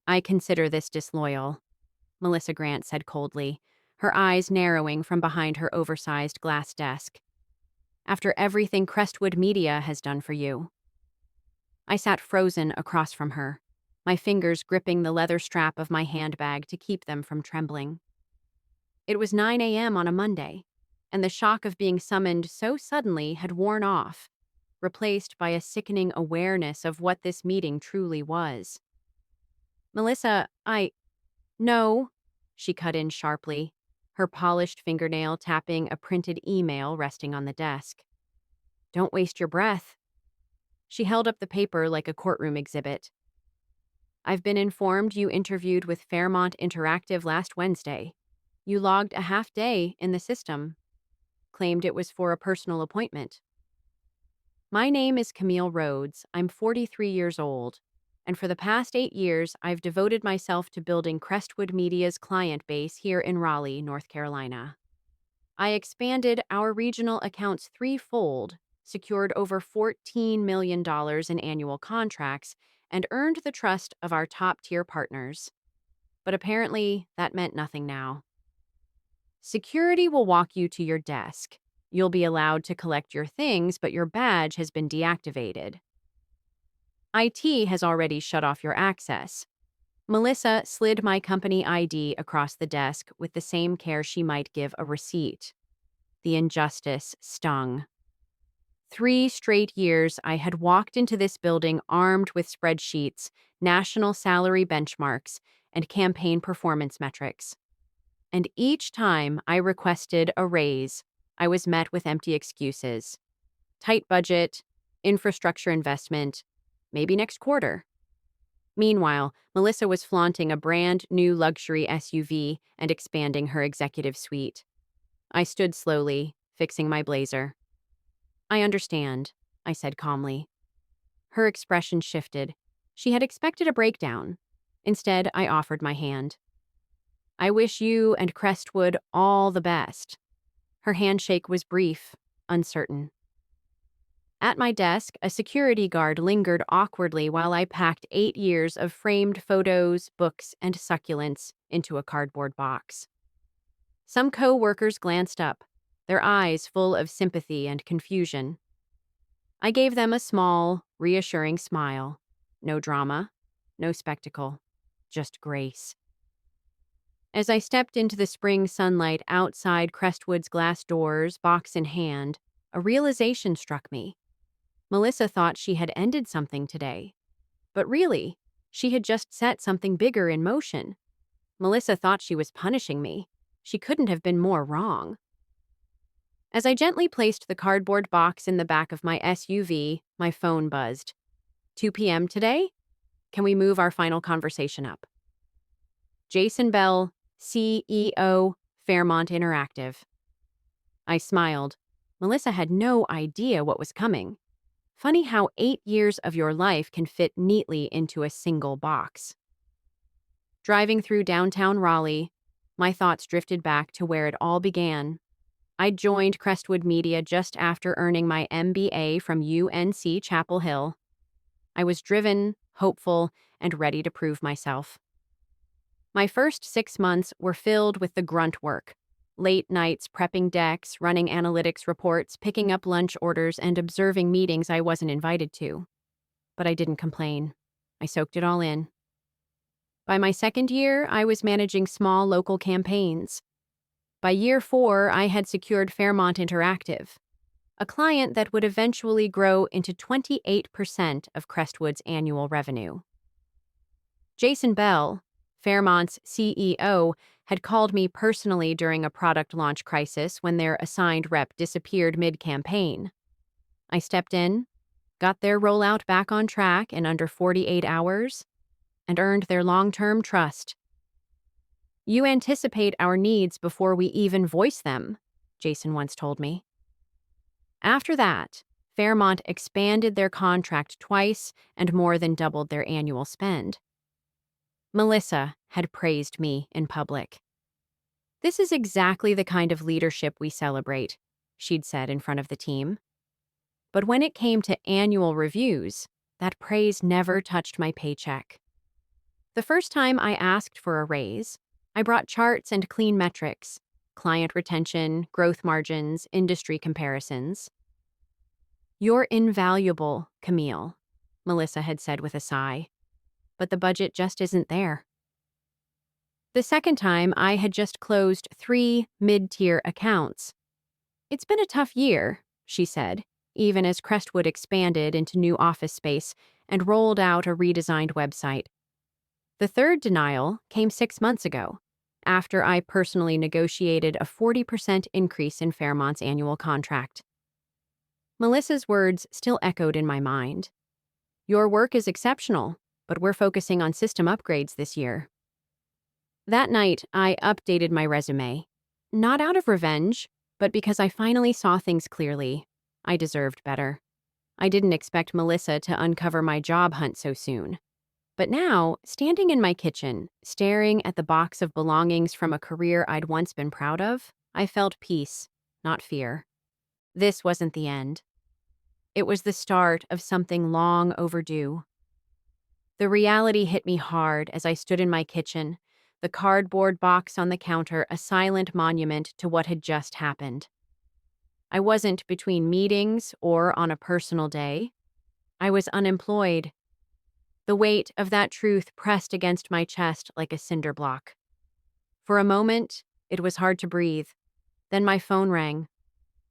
I consider this disloyal, Melissa Grant said coldly, her eyes narrowing from behind her oversized glass desk. After everything Crestwood Media has done for you. I sat frozen across from her, my fingers gripping the leather strap of my handbag to keep them from trembling. It was 9 a.m. on a Monday, and the shock of being summoned so suddenly had worn off, replaced by a sickening awareness of what this meeting truly was. Melissa, No, she cut in sharply, her polished fingernail tapping a printed email resting on the desk. Don't waste your breath. She held up the paper like a courtroom exhibit. I've been informed you interviewed with Fairmont Interactive last Wednesday. You logged a half day in the system, claimed it was for a personal appointment. My name is Camille Rhodes. I'm 43 years old, and for the past 8 years, I've devoted myself to building Crestwood Media's client base here in Raleigh, North Carolina. I expanded our regional accounts threefold, secured over $14 million in annual contracts, and earned the trust of our top-tier partners. But apparently, that meant nothing now. Security will walk you to your desk. You'll be allowed to collect your things, but your badge has been deactivated. IT has already shut off your access. Melissa slid my company ID across the desk with the same care she might give a receipt. The injustice stung. 3 straight years I had walked into this building armed with spreadsheets, national salary benchmarks, and campaign performance metrics. And each time I requested a raise, I was met with empty excuses. Tight budget, infrastructure investment, maybe next quarter. Meanwhile, Melissa was flaunting a brand new luxury SUV and expanding her executive suite. I stood slowly, fixing my blazer. I understand, I said calmly. Her expression shifted. She had expected a breakdown. Instead, I offered my hand. I wish you and Crestwood all the best. Her handshake was brief, uncertain. At my desk, a security guard lingered awkwardly while I packed 8 years of framed photos, books, and succulents into a cardboard box. Some co-workers glanced up, their eyes full of sympathy and confusion. I gave them a small, reassuring smile. No drama, no spectacle, just grace. As I stepped into the spring sunlight outside Crestwood's glass doors, box in hand, a realization struck me. Melissa thought she had ended something today. But really, she had just set something bigger in motion. Melissa thought she was punishing me. She couldn't have been more wrong. As I gently placed the cardboard box in the back of my SUV, my phone buzzed. 2 p.m. today? Can we move our final conversation up? Jason Bell, CEO, Fairmont Interactive. I smiled. Melissa had no idea what was coming. Funny how 8 years of your life can fit neatly into a single box. Driving through downtown Raleigh, my thoughts drifted back to where it all began. I joined Crestwood Media just after earning my MBA from UNC Chapel Hill. I was driven, hopeful, and ready to prove myself. My first 6 months were filled with the grunt work. Late nights prepping decks, running analytics reports, picking up lunch orders, and observing meetings I wasn't invited to. But I didn't complain. I soaked it all in. By my second year, I was managing small local campaigns. By year 4, I had secured Fairmont Interactive, a client that would eventually grow into 28% of Crestwood's annual revenue. Jason Bell, Fairmont's CEO, had called me personally during a product launch crisis when their assigned rep disappeared mid-campaign. I stepped in, got their rollout back on track in under 48 hours, and earned their long-term trust. You anticipate our needs before we even voice them, Jason once told me. After that, Fairmont expanded their contract twice and more than doubled their annual spend. Melissa had praised me in public. This is exactly the kind of leadership we celebrate, she'd said in front of the team. But when it came to annual reviews, that praise never touched my paycheck. The first time I asked for a raise, I brought charts and clean metrics, client retention, growth margins, industry comparisons. You're invaluable, Camille, Melissa had said with a sigh, but the budget just isn't there. The second time, I had just closed 3 mid-tier accounts. It's been a tough year, she said, even as Crestwood expanded into new office space and rolled out a redesigned website. The third denial came 6 months ago, after I personally negotiated a 40% increase in Fairmont's annual contract. Melissa's words still echoed in my mind. Your work is exceptional, but we're focusing on system upgrades this year. That night, I updated my resume. Not out of revenge, but because I finally saw things clearly. I deserved better. I didn't expect Melissa to uncover my job hunt so soon. But now, standing in my kitchen, staring at the box of belongings from a career I'd once been proud of, I felt peace, not fear. This wasn't the end. It was the start of something long overdue. The reality hit me hard as I stood in my kitchen, the cardboard box on the counter a silent monument to what had just happened. I wasn't between meetings or on a personal day. I was unemployed. The weight of that truth pressed against my chest like a cinder block. For a moment, it was hard to breathe. Then my phone rang.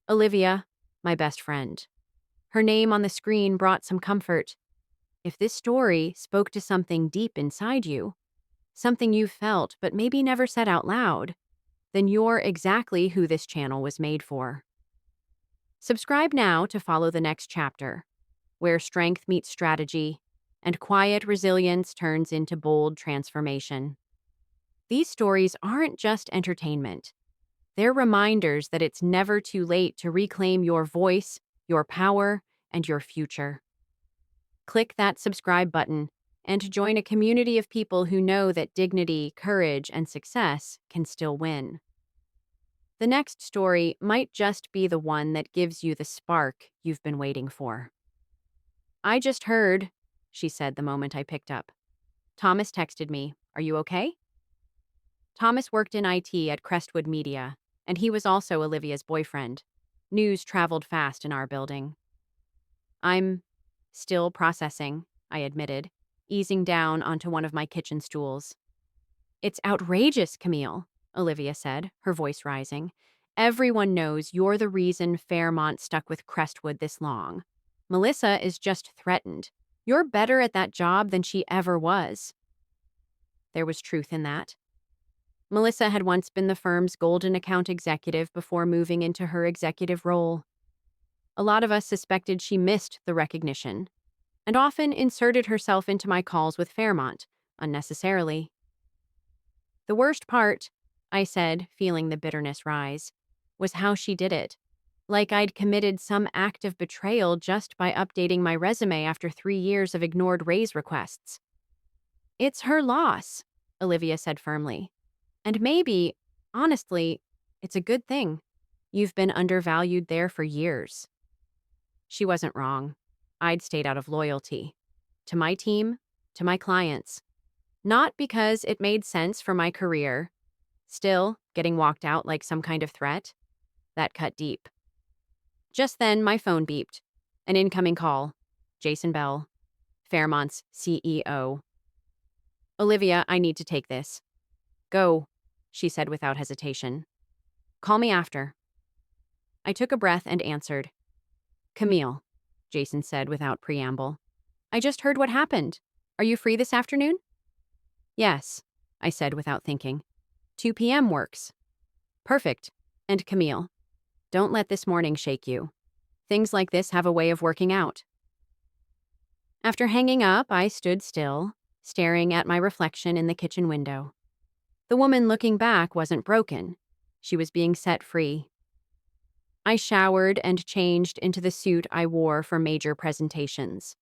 Olivia, my best friend. Her name on the screen brought some comfort. If this story spoke to something deep inside you, something you felt but maybe never said out loud, then you're exactly who this channel was made for. Subscribe now to follow the next chapter, where strength meets strategy and quiet resilience turns into bold transformation. These stories aren't just entertainment. They're reminders that it's never too late to reclaim your voice, your power, and your future. Click that subscribe button and join a community of people who know that dignity, courage, and success can still win. The next story might just be the one that gives you the spark you've been waiting for. I just heard, she said the moment I picked up. Thomas texted me. Are you okay? Thomas worked in IT at Crestwood Media, and he was also Olivia's boyfriend. News traveled fast in our building. I'm still processing, I admitted, easing down onto one of my kitchen stools. It's outrageous, Camille, Olivia said, her voice rising. Everyone knows you're the reason Fairmont stuck with Crestwood this long. Melissa is just threatened. You're better at that job than she ever was. There was truth in that. Melissa had once been the firm's golden account executive before moving into her executive role. A lot of us suspected she missed the recognition, and often inserted herself into my calls with Fairmont, unnecessarily. The worst part, I said, feeling the bitterness rise, was how she did it. Like I'd committed some act of betrayal just by updating my resume after 3 years of ignored raise requests. It's her loss, Olivia said firmly. And maybe, honestly, it's a good thing. You've been undervalued there for years. She wasn't wrong. I'd stayed out of loyalty. To my team, to my clients. Not because it made sense for my career. Still, getting walked out like some kind of threat? That cut deep. Just then, my phone beeped. An incoming call. Jason Bell, Fairmont's CEO. Olivia, I need to take this. Go, she said without hesitation. Call me after. I took a breath and answered. Camille, Jason said without preamble. I just heard what happened. Are you free this afternoon? Yes, I said without thinking. 2 p.m. works. Perfect. And Camille, don't let this morning shake you. Things like this have a way of working out. After hanging up, I stood still, staring at my reflection in the kitchen window. The woman looking back wasn't broken. She was being set free. I showered and changed into the suit I wore for major presentations.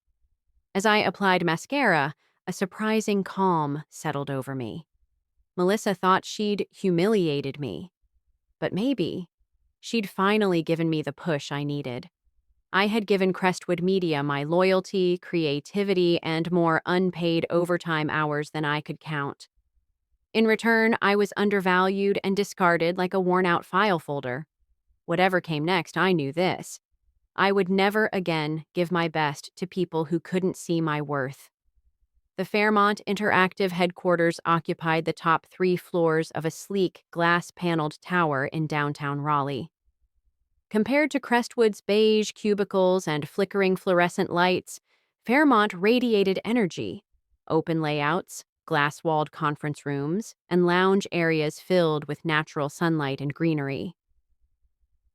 As I applied mascara, a surprising calm settled over me. Melissa thought she'd humiliated me. But maybe she'd finally given me the push I needed. I had given Crestwood Media my loyalty, creativity, and more unpaid overtime hours than I could count. In return, I was undervalued and discarded like a worn-out file folder. Whatever came next, I knew this. I would never again give my best to people who couldn't see my worth. The Fairmont Interactive headquarters occupied the top 3 floors of a sleek, glass-paneled tower in downtown Raleigh. Compared to Crestwood's beige cubicles and flickering fluorescent lights, Fairmont radiated energy. Open layouts, glass-walled conference rooms, and lounge areas filled with natural sunlight and greenery.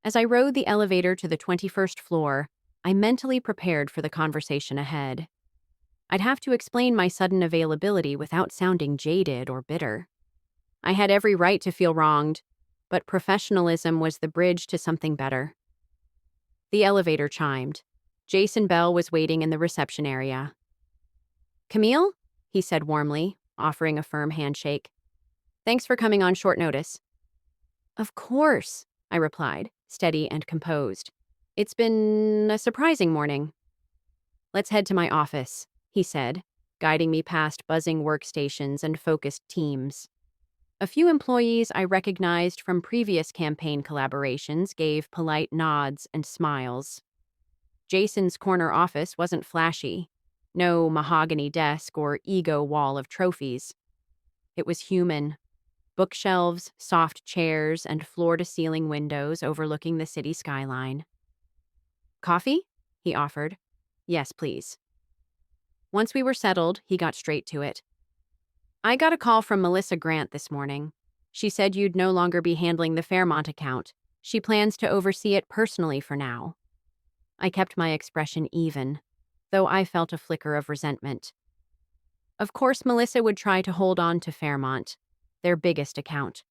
As I rode the elevator to the 21st floor, I mentally prepared for the conversation ahead. I'd have to explain my sudden availability without sounding jaded or bitter. I had every right to feel wronged, but professionalism was the bridge to something better. The elevator chimed. Jason Bell was waiting in the reception area. "Camille?" he said warmly, offering a firm handshake. "Thanks for coming on short notice." "Of course," I replied, steady and composed. "It's been a surprising morning." "Let's head to my office," he said, guiding me past buzzing workstations and focused teams. A few employees I recognized from previous campaign collaborations gave polite nods and smiles. Jason's corner office wasn't flashy. No mahogany desk or ego wall of trophies. It was human. Bookshelves, soft chairs, and floor-to-ceiling windows overlooking the city skyline. "Coffee?" he offered. "Yes, please." Once we were settled, he got straight to it. "I got a call from Melissa Grant this morning. She said you'd no longer be handling the Fairmont account. She plans to oversee it personally for now." I kept my expression even, though I felt a flicker of resentment. Of course, Melissa would try to hold on to Fairmont, their biggest account.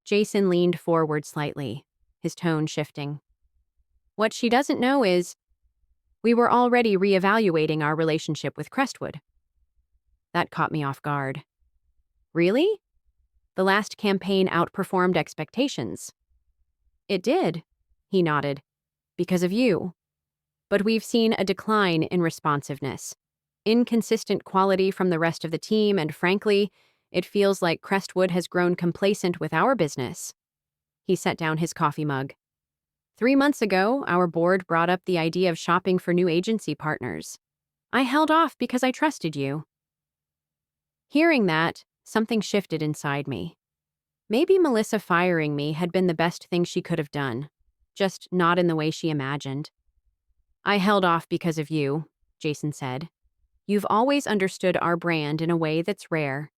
Jason leaned forward slightly, his tone shifting. "What she doesn't know is we were already reevaluating our relationship with Crestwood." That caught me off guard. "Really? The last campaign outperformed expectations." "It did," he nodded, "because of you. But we've seen a decline in responsiveness, inconsistent quality from the rest of the team, and frankly, it feels like Crestwood has grown complacent with our business." He set down his coffee mug. 3 months ago, our board brought up the idea of shopping for new agency partners. I held off because I trusted you." Hearing that, something shifted inside me. Maybe Melissa firing me had been the best thing she could have done, just not in the way she imagined. "I held off because of you," Jason said. "You've always understood our brand in a way that's rare,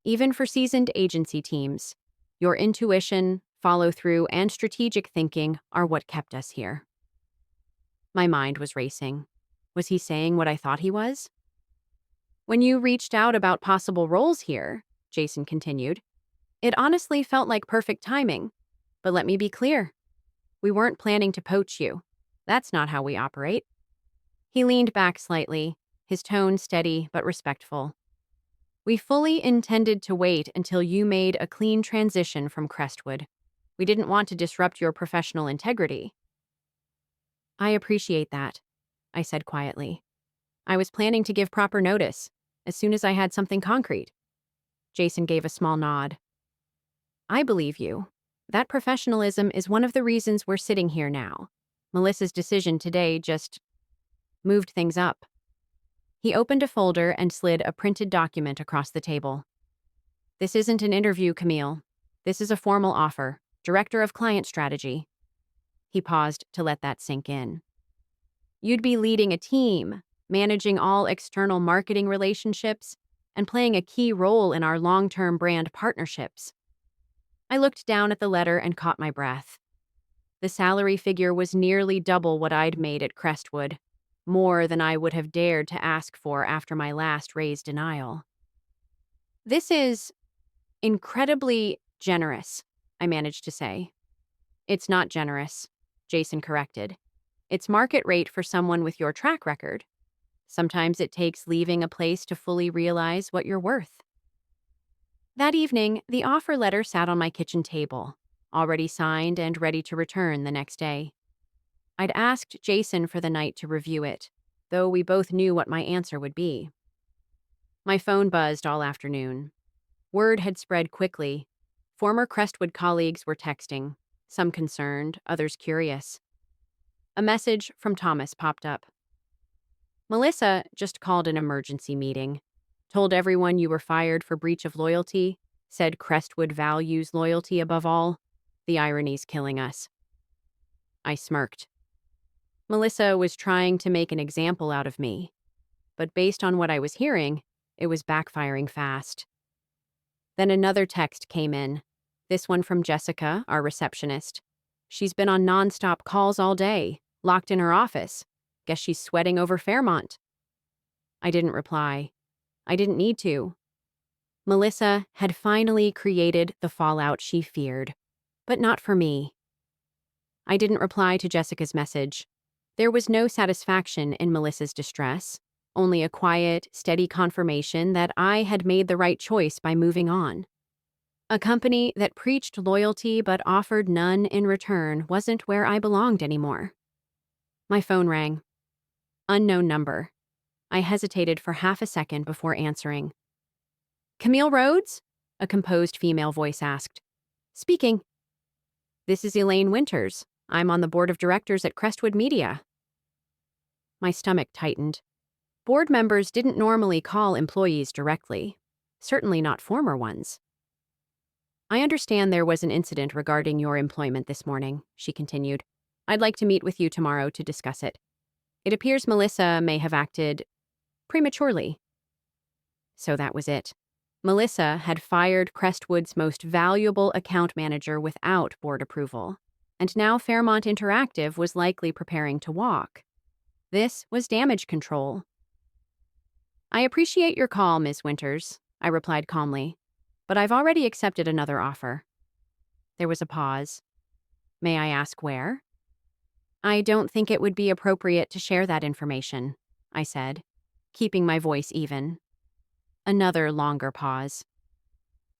even for seasoned agency teams. Your intuition, follow-through, and strategic thinking are what kept us here." My mind was racing. Was he saying what I thought he was? "When you reached out about possible roles here," Jason continued, "it honestly felt like perfect timing. But let me be clear. We weren't planning to poach you. That's not how we operate." He leaned back slightly, his tone steady but respectful. "We fully intended to wait until you made a clean transition from Crestwood. We didn't want to disrupt your professional integrity." "I appreciate that," I said quietly. "I was planning to give proper notice, as soon as I had something concrete." Jason gave a small nod. "I believe you. That professionalism is one of the reasons we're sitting here now. Melissa's decision today just moved things up." He opened a folder and slid a printed document across the table. "This isn't an interview, Camille. This is a formal offer. Director of Client Strategy." He paused to let that sink in. "You'd be leading a team, managing all external marketing relationships, and playing a key role in our long-term brand partnerships." I looked down at the letter and caught my breath. The salary figure was nearly double what I'd made at Crestwood, more than I would have dared to ask for after my last raise denial. "This is incredibly generous," I managed to say. "It's not generous," Jason corrected. "It's market rate for someone with your track record. Sometimes it takes leaving a place to fully realize what you're worth." That evening, the offer letter sat on my kitchen table, already signed and ready to return the next day. I'd asked Jason for the night to review it, though we both knew what my answer would be. My phone buzzed all afternoon. Word had spread quickly. Former Crestwood colleagues were texting, some concerned, others curious. A message from Thomas popped up. Melissa just called an emergency meeting, told everyone you were fired for breach of loyalty, said Crestwood values loyalty above all. The irony's killing us. I smirked. Melissa was trying to make an example out of me, but based on what I was hearing, it was backfiring fast. Then another text came in, this one from Jessica, our receptionist. She's been on nonstop calls all day, locked in her office. Guess she's sweating over Fairmont. I didn't reply. I didn't need to. Melissa had finally created the fallout she feared, but not for me. I didn't reply to Jessica's message. There was no satisfaction in Melissa's distress, only a quiet, steady confirmation that I had made the right choice by moving on. A company that preached loyalty but offered none in return wasn't where I belonged anymore. My phone rang. Unknown number. I hesitated for half a second before answering. Camille Rhodes? A composed female voice asked. Speaking. This is Elaine Winters. I'm on the board of directors at Crestwood Media. My stomach tightened. Board members didn't normally call employees directly, certainly not former ones. I understand there was an incident regarding your employment this morning, she continued. I'd like to meet with you tomorrow to discuss it. It appears Melissa may have acted prematurely. So that was it. Melissa had fired Crestwood's most valuable account manager without board approval, and now Fairmont Interactive was likely preparing to walk. This was damage control. I appreciate your call, Ms. Winters, I replied calmly, but I've already accepted another offer. There was a pause. May I ask where? I don't think it would be appropriate to share that information, I said, keeping my voice even. Another longer pause.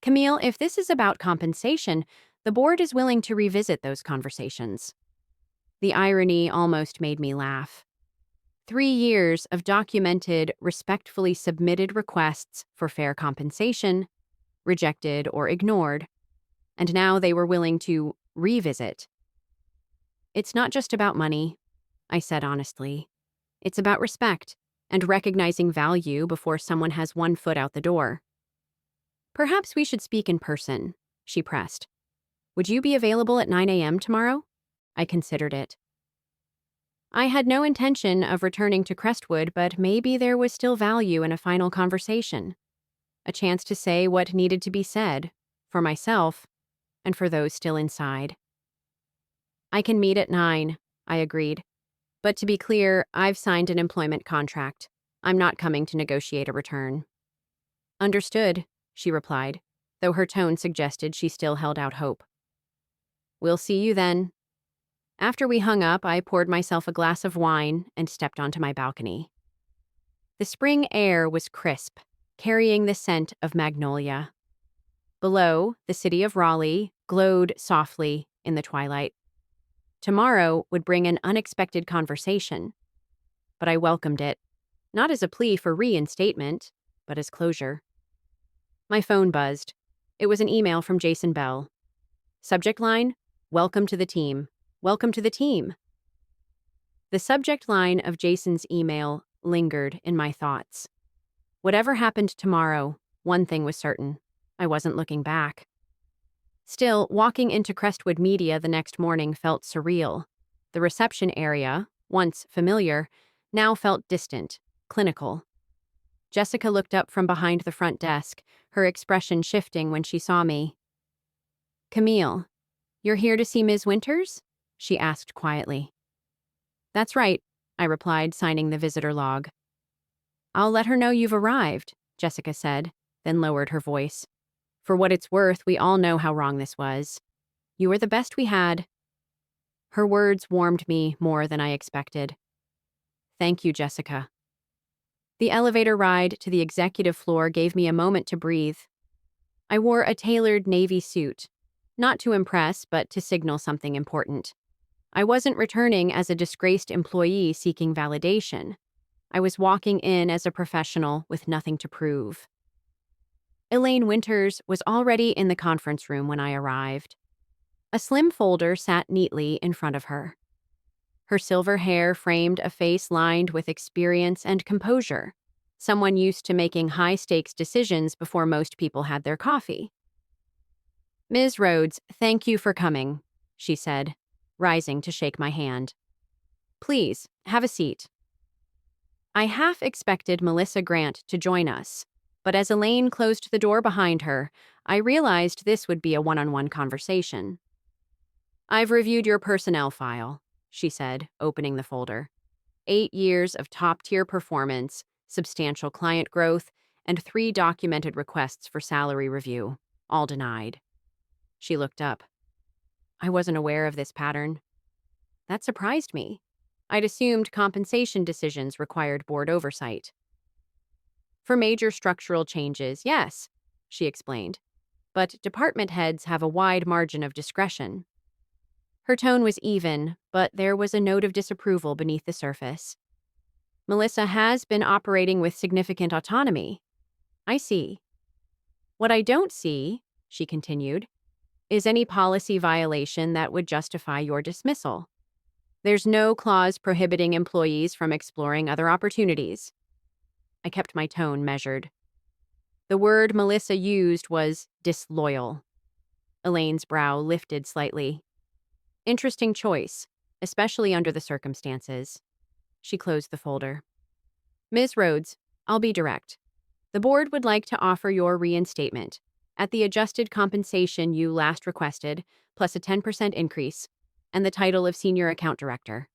Camille, if this is about compensation, the board is willing to revisit those conversations. The irony almost made me laugh. 3 years of documented, respectfully submitted requests for fair compensation, rejected or ignored, and now they were willing to revisit. It's not just about money, I said honestly. It's about respect and recognizing value before someone has one foot out the door. Perhaps we should speak in person, she pressed. Would you be available at 9 a.m. tomorrow? I considered it. I had no intention of returning to Crestwood, but maybe there was still value in a final conversation. A chance to say what needed to be said, for myself, and for those still inside. I can meet at 9, I agreed. But to be clear, I've signed an employment contract. I'm not coming to negotiate a return. Understood, she replied, though her tone suggested she still held out hope. We'll see you then. After we hung up, I poured myself a glass of wine and stepped onto my balcony. The spring air was crisp, carrying the scent of magnolia. Below, the city of Raleigh glowed softly in the twilight. Tomorrow would bring an unexpected conversation, but I welcomed it, not as a plea for reinstatement, but as closure. My phone buzzed. It was an email from Jason Bell. Subject line, "Welcome to the team. Welcome to the team." The subject line of Jason's email lingered in my thoughts. Whatever happened tomorrow, one thing was certain. I wasn't looking back. Still, walking into Crestwood Media the next morning felt surreal. The reception area, once familiar, now felt distant, clinical. Jessica looked up from behind the front desk, her expression shifting when she saw me. "Camille, you're here to see Ms. Winters?" she asked quietly. "That's right," I replied, signing the visitor log. "I'll let her know you've arrived," Jessica said, then lowered her voice. "For what it's worth, we all know how wrong this was. You were the best we had." Her words warmed me more than I expected. Thank you, Jessica. The elevator ride to the executive floor gave me a moment to breathe. I wore a tailored navy suit, not to impress, but to signal something important. I wasn't returning as a disgraced employee seeking validation. I was walking in as a professional with nothing to prove. Elaine Winters was already in the conference room when I arrived. A slim folder sat neatly in front of her. Her silver hair framed a face lined with experience and composure, someone used to making high-stakes decisions before most people had their coffee. "Ms. Rhodes, thank you for coming," she said, rising to shake my hand. "Please, have a seat." I half expected Melissa Grant to join us, but as Elaine closed the door behind her, I realized this would be a one-on-one conversation. "I've reviewed your personnel file," she said, opening the folder. 8 years of top-tier performance, substantial client growth, and 3 documented requests for salary review, all denied. She looked up. I wasn't aware of this pattern. That surprised me. I'd assumed compensation decisions required board oversight. "For major structural changes, yes," she explained. "But department heads have a wide margin of discretion." Her tone was even, but there was a note of disapproval beneath the surface. "Melissa has been operating with significant autonomy." "I see." "What I don't see," she continued, "is any policy violation that would justify your dismissal. There's no clause prohibiting employees from exploring other opportunities." I kept my tone measured. The word Melissa used was disloyal. Elaine's brow lifted slightly. "Interesting choice, especially under the circumstances." She closed the folder. "Ms. Rhodes, I'll be direct. The board would like to offer your reinstatement at the adjusted compensation you last requested, plus a 10% increase, and the title of Senior Account Director."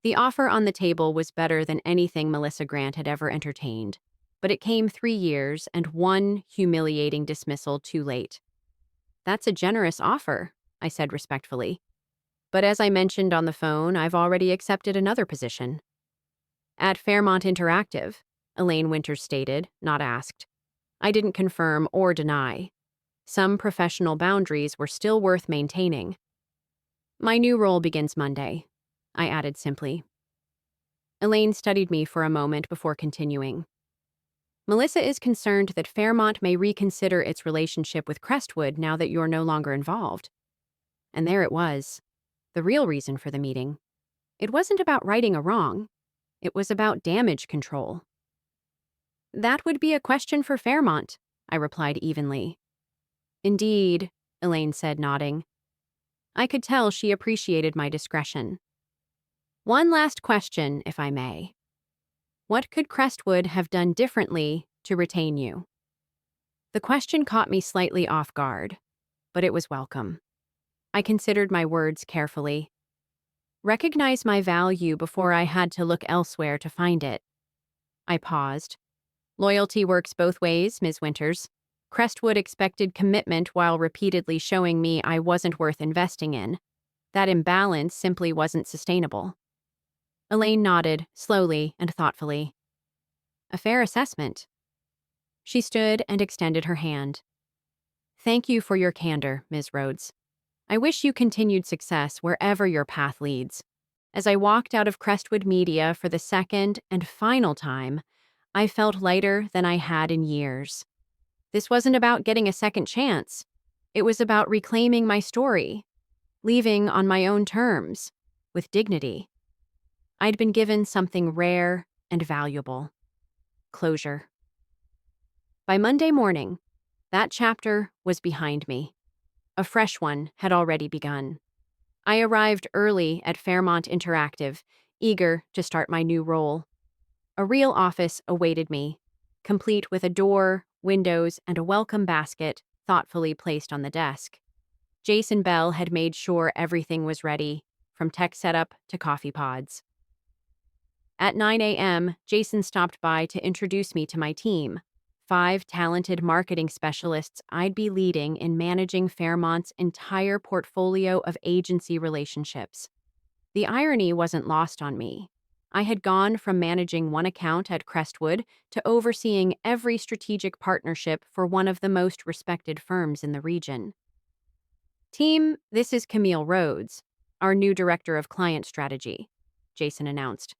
The offer on the table was better than anything Melissa Grant had ever entertained, but it came 3 years and 1 humiliating dismissal too late. "That's a generous offer," I said respectfully. "But as I mentioned on the phone, I've already accepted another position." "At Fairmont Interactive," Elaine Winters stated, not asked. I didn't confirm or deny. Some professional boundaries were still worth maintaining. "My new role begins Monday," I added simply. Elaine studied me for a moment before continuing. "Melissa is concerned that Fairmont may reconsider its relationship with Crestwood now that you're no longer involved." And there it was, the real reason for the meeting. It wasn't about righting a wrong. It was about damage control. "That would be a question for Fairmont," I replied evenly. "Indeed," Elaine said, nodding. I could tell she appreciated my discretion. "One last question, if I may. What could Crestwood have done differently to retain you?" The question caught me slightly off guard, but it was welcome. I considered my words carefully. Recognize my value before I had to look elsewhere to find it. I paused. "Loyalty works both ways, Ms. Winters. Crestwood expected commitment while repeatedly showing me I wasn't worth investing in. That imbalance simply wasn't sustainable." Elaine nodded, slowly and thoughtfully. "A fair assessment." She stood and extended her hand. "Thank you for your candor, Ms. Rhodes. I wish you continued success wherever your path leads." As I walked out of Crestwood Media for the second and final time, I felt lighter than I had in years. This wasn't about getting a second chance. It was about reclaiming my story, leaving on my own terms, with dignity. I'd been given something rare and valuable: closure. By Monday morning, that chapter was behind me. A fresh one had already begun. I arrived early at Fairmont Interactive, eager to start my new role. A real office awaited me, complete with a door, windows, and a welcome basket thoughtfully placed on the desk. Jason Bell had made sure everything was ready, from tech setup to coffee pods. At 9 a.m., Jason stopped by to introduce me to my team, 5 talented marketing specialists I'd be leading in managing Fairmont's entire portfolio of agency relationships. The irony wasn't lost on me. I had gone from managing one account at Crestwood to overseeing every strategic partnership for one of the most respected firms in the region. "Team, this is Camille Rhodes, our new director of client strategy, Jason announced.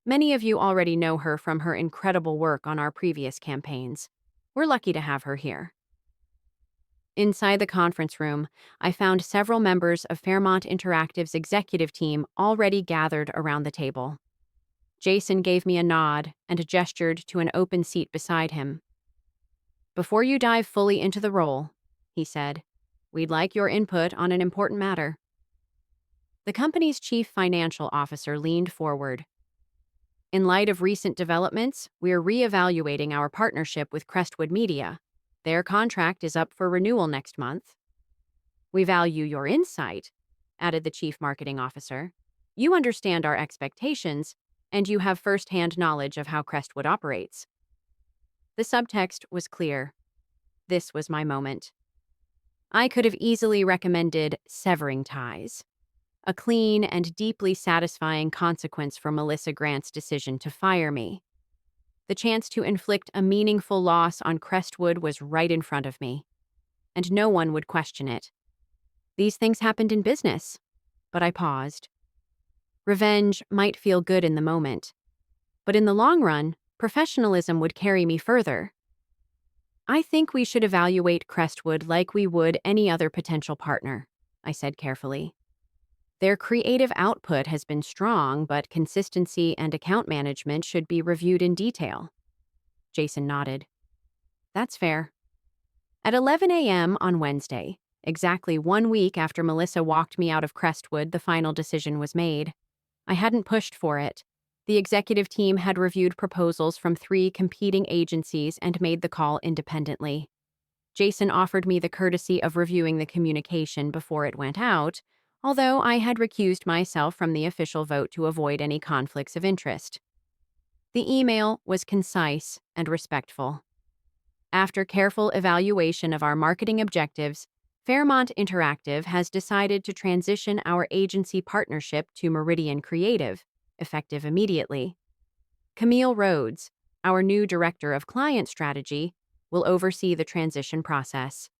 Many of you already know her from her incredible work on our previous campaigns. We're lucky to have her here. Inside the conference room, I found several members of Fairmont Interactive's executive team already gathered around the table. Jason gave me a nod and gestured to an open seat beside him. Before you dive fully into the role, he said, we'd like your input on an important matter. The company's chief financial officer leaned forward. In light of recent developments, we're reevaluating our partnership with Crestwood Media. Their contract is up for renewal next month. We value your insight, added the chief marketing officer. You understand our expectations, and you have firsthand knowledge of how Crestwood operates. The subtext was clear. This was my moment. I could have easily recommended severing ties, a clean and deeply satisfying consequence for Melissa Grant's decision to fire me. The chance to inflict a meaningful loss on Crestwood was right in front of me, and no one would question it. These things happened in business, but I paused. Revenge might feel good in the moment, but in the long run, professionalism would carry me further. I think we should evaluate Crestwood like we would any other potential partner, I said carefully. Their creative output has been strong, but consistency and account management should be reviewed in detail. Jason nodded. That's fair. At 11 a.m. on Wednesday, exactly 1 week after Melissa walked me out of Crestwood, the final decision was made. I hadn't pushed for it. The executive team had reviewed proposals from 3 competing agencies and made the call independently. Jason offered me the courtesy of reviewing the communication before it went out, although I had recused myself from the official vote to avoid any conflicts of interest. The email was concise and respectful. After careful evaluation of our marketing objectives, Fairmont Interactive has decided to transition our agency partnership to Meridian Creative, effective immediately. Camille Rhodes, our new director of client strategy, will oversee the transition process.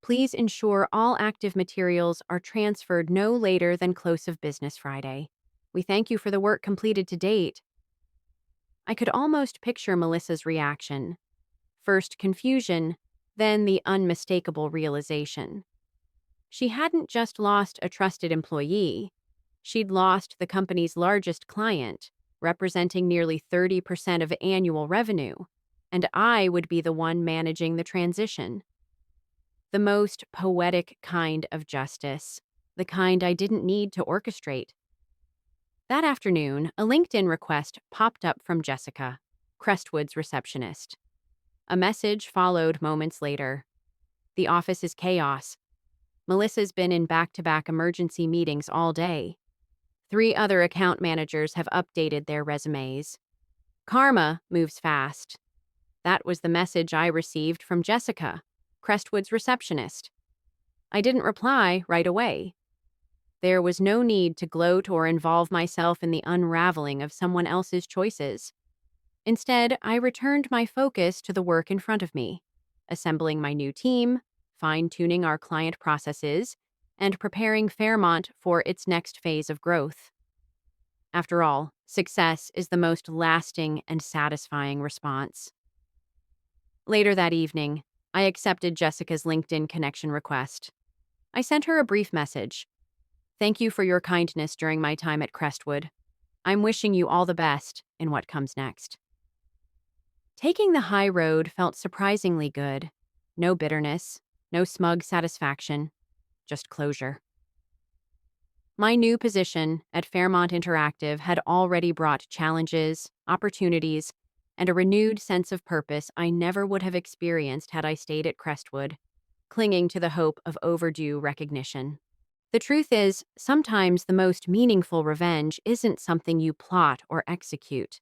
Please ensure all active materials are transferred no later than close of business Friday. We thank you for the work completed to date. I could almost picture Melissa's reaction. First confusion, then the unmistakable realization. She hadn't just lost a trusted employee. She'd lost the company's largest client, representing nearly 30% of annual revenue, and I would be the one managing the transition. The most poetic kind of justice, the kind I didn't need to orchestrate. That afternoon, a LinkedIn request popped up from Jessica, Crestwood's receptionist. A message followed moments later. The office is chaos. Melissa's been in back-to-back emergency meetings all day. 3 other account managers have updated their resumes. Karma moves fast. That was the message I received from Jessica, Crestwood's receptionist. I didn't reply right away. There was no need to gloat or involve myself in the unraveling of someone else's choices. Instead, I returned my focus to the work in front of me, assembling my new team, fine-tuning our client processes, and preparing Fairmont for its next phase of growth. After all, success is the most lasting and satisfying response. Later that evening, I accepted Jessica's LinkedIn connection request. I sent her a brief message. Thank you for your kindness during my time at Crestwood. I'm wishing you all the best in what comes next. Taking the high road felt surprisingly good. No bitterness, no smug satisfaction, just closure. My new position at Fairmont Interactive had already brought challenges, opportunities, and a renewed sense of purpose I never would have experienced had I stayed at Crestwood, clinging to the hope of overdue recognition. The truth is, sometimes the most meaningful revenge isn't something you plot or execute.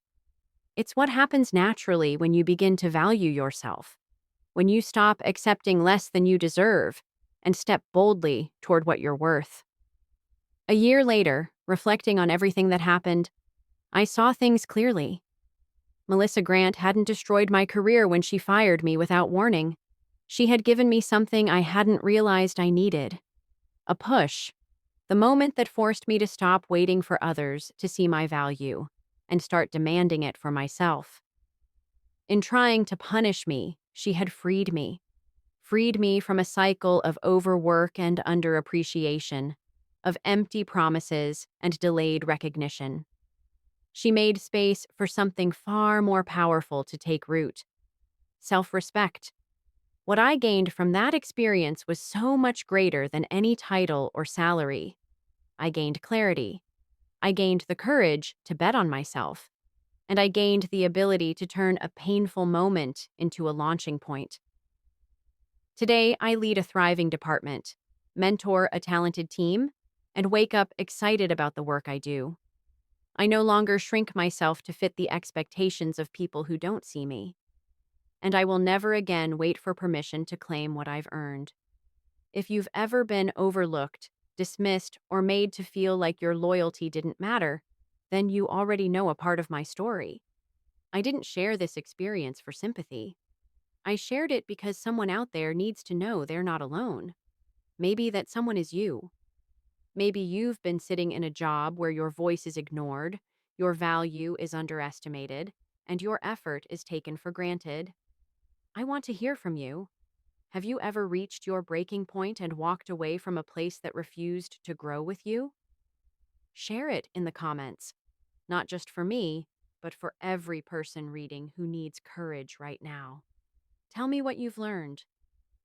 It's what happens naturally when you begin to value yourself, when you stop accepting less than you deserve and step boldly toward what you're worth. A year later, reflecting on everything that happened, I saw things clearly. Melissa Grant hadn't destroyed my career when she fired me without warning. She had given me something I hadn't realized I needed. A push, The moment that forced me to stop waiting for others to see my value and start demanding it for myself. In trying to punish me, she had freed me from a cycle of overwork and underappreciation, of empty promises and delayed recognition. She made space for something far more powerful to take root: self respect. What I gained from that experience was so much greater than any title or salary. I gained clarity. I gained the courage to bet on myself. And I gained the ability to turn a painful moment into a launching point. Today, I lead a thriving department, mentor a talented team, and wake up excited about the work I do. I no longer shrink myself to fit the expectations of people who don't see me. And I will never again wait for permission to claim what I've earned. If you've ever been overlooked, dismissed, or made to feel like your loyalty didn't matter, then you already know a part of my story. I didn't share this experience for sympathy. I shared it because someone out there needs to know they're not alone. Maybe that someone is you. Maybe you've been sitting in a job where your voice is ignored, your value is underestimated, and your effort is taken for granted. I want to hear from you. Have you ever reached your breaking point and walked away from a place that refused to grow with you? Share it in the comments, not just for me, but for every person reading who needs courage right now. Tell me what you've learned.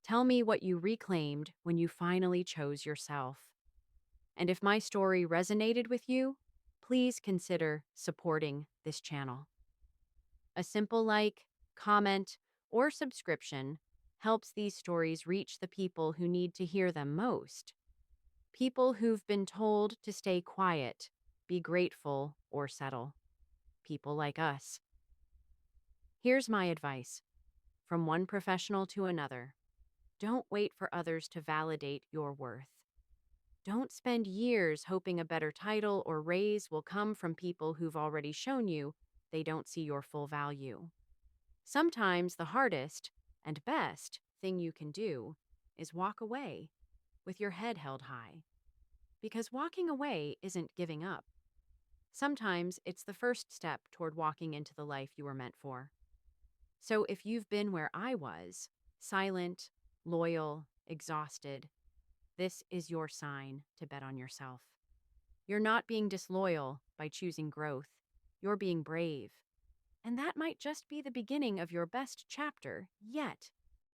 Tell me what you reclaimed when you finally chose yourself. And if my story resonated with you, please consider supporting this channel. A simple like, comment, or subscription helps these stories reach the people who need to hear them most. People who've been told to stay quiet, be grateful, or settle. People like us. Here's my advice, from one professional to another. Don't wait for others to validate your worth. Don't spend years hoping a better title or raise will come from people who've already shown you they don't see your full value. Sometimes the hardest and best thing you can do is walk away with your head held high. Because walking away isn't giving up. Sometimes it's the first step toward walking into the life you were meant for. So if you've been where I was, silent, loyal, exhausted, this is your sign to bet on yourself. You're not being disloyal by choosing growth. You're being brave. And that might just be the beginning of your best chapter yet.